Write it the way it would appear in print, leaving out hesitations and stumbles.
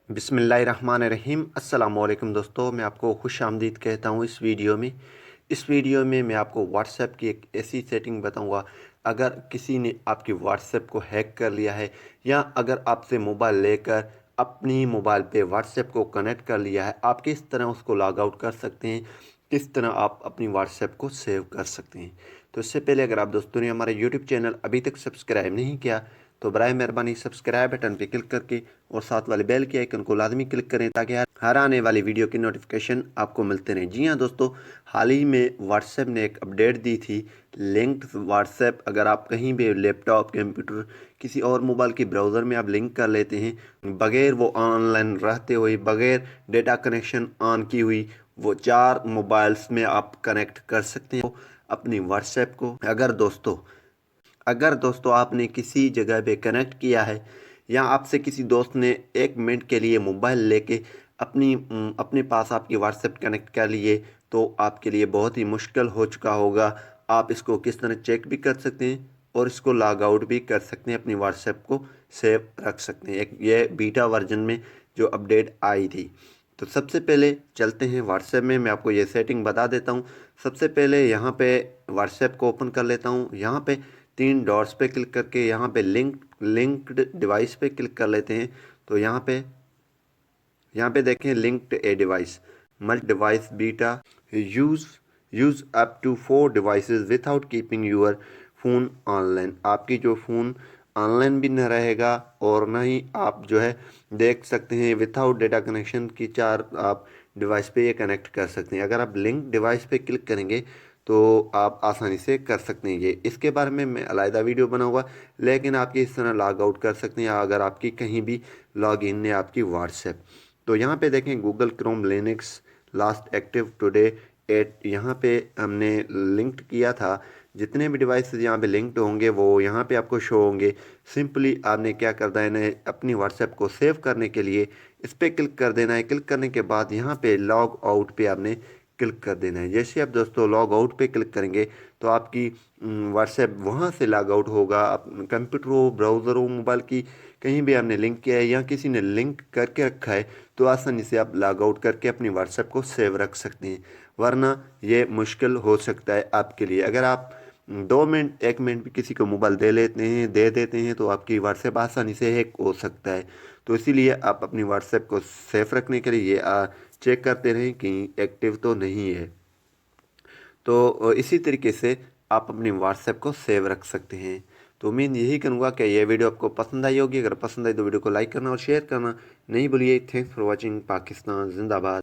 बिस्मिल्लाहिर्रहमानिर्रहीम। अस्सलामुअलैकुम दोस्तों, मैं आपको खुश आमदीद कहता हूँ इस वीडियो में मैं आपको व्हाट्सएप की एक ऐसी सेटिंग बताऊँगा। अगर किसी ने आपकी व्हाट्सएप को हैक कर लिया है या अगर आपसे मोबाइल लेकर अपनी मोबाइल पे व्हाट्सएप को कनेक्ट कर लिया है, आप किस तरह उसको लॉग आउट कर सकते हैं, किस तरह आप अपनी व्हाट्सएप को सेव कर सकते हैं। तो इससे पहले अगर आप दोस्तों ने हमारा यूट्यूब चैनल अभी तक सब्सक्राइब नहीं किया तो बराए मेहरबानी सब्सक्राइब बटन पर क्लिक करके और साथ वाले बेल के आइकन को लाजमी क्लिक करें ताकि हर आने वाली वीडियो की नोटिफिकेशन आपको मिलते रहें। जी हाँ दोस्तों, हाल ही में व्हाट्सएप ने एक अपडेट दी थी, लिंक्ड व्हाट्सएप। अगर आप कहीं भी लैपटॉप, कंप्यूटर, किसी और मोबाइल की ब्राउज़र में आप लिंक कर लेते हैं बगैर वो ऑनलाइन रहते हुए, बगैर डेटा कनेक्शन ऑन की हुई, वो 4 मोबाइल्स में आप कनेक्ट कर सकते हैं अपनी व्हाट्सएप को। अगर दोस्तों आपने किसी जगह पे कनेक्ट किया है या आपसे किसी दोस्त ने 1 मिनट के लिए मोबाइल लेके अपने पास आपकी व्हाट्सएप कनेक्ट कर लिए तो आपके लिए बहुत ही मुश्किल हो चुका होगा। आप इसको किस तरह चेक भी कर सकते हैं और इसको लॉग आउट भी कर सकते हैं, अपनी व्हाट्सएप को सेव रख सकते हैं। एक ये बीटा वर्जन में जो अपडेट आई थी। तो सबसे पहले चलते हैं व्हाट्सएप में, मैं आपको ये सेटिंग बता देता हूँ। सबसे पहले यहाँ पे व्हाट्सएप को ओपन कर लेता हूँ। यहाँ पे 3 डॉट्स पे क्लिक करके यहाँ पे लिंक्ड डिवाइस पे क्लिक कर लेते हैं। तो यहाँ पे देखें linked a device, multi device beta, use use up to 4 devices without keeping your phone online. आपकी जो फ़ोन ऑनलाइन भी न रहेगा और ना ही आप जो है देख सकते हैं, विदाउट डेटा कनेक्शन की 4 आप डिवाइस पे ये कनेक्ट कर सकते हैं। अगर आप लिंक डिवाइस पे क्लिक करेंगे तो आप आसानी से कर सकते हैं। ये इसके बारे में मैं अलग वीडियो बनाऊंगा, लेकिन आप इस तरह लॉग आउट कर सकते हैं अगर आपकी कहीं भी लॉग इन है आपकी व्हाट्सएप। तो यहाँ पे देखें Google Chrome Linux last active today 8, यहाँ पे हमने लिंक्ड किया था। जितने भी डिवाइसेस यहाँ पे लिंक्ड होंगे वो यहाँ पे आपको शो होंगे। सिंपली आपने क्या करना है, अपनी व्हाट्सएप को सेव करने के लिए इस पर क्लिक कर देना है। क्लिक करने के बाद यहाँ पे लॉग आउट पे आपने क्लिक कर देना है। जैसे आप दोस्तों लॉग आउट पे क्लिक करेंगे तो आपकी व्हाट्सएप वहाँ से लॉग आउट होगा। आप कंप्यूटर हो, ब्राउज़र हो, मोबाइल की कहीं भी आपने लिंक किया है या किसी ने लिंक करके रखा है तो आसानी से आप लॉग आउट करके अपनी व्हाट्सएप को सेव रख सकते हैं। वरना ये मुश्किल हो सकता है आपके लिए। अगर आप 2 मिनट 1 मिनट भी किसी को मोबाइल दे देते हैं तो आपकी व्हाट्सएप आसानी से हैक हो सकता है। तो इसीलिए आप अपनी व्हाट्सएप को सेफ रखने के लिए ये चेक करते रहें कि एक्टिव तो नहीं है। तो इसी तरीके से आप अपनी व्हाट्सएप को सेव रख सकते हैं। तो उम्मीद यही करूँगा कि यह वीडियो आपको पसंद आई होगी। अगर पसंद आई तो वीडियो को लाइक करना और शेयर करना नहीं भूलिए। Thanks for watching. पाकिस्तान जिंदाबाद।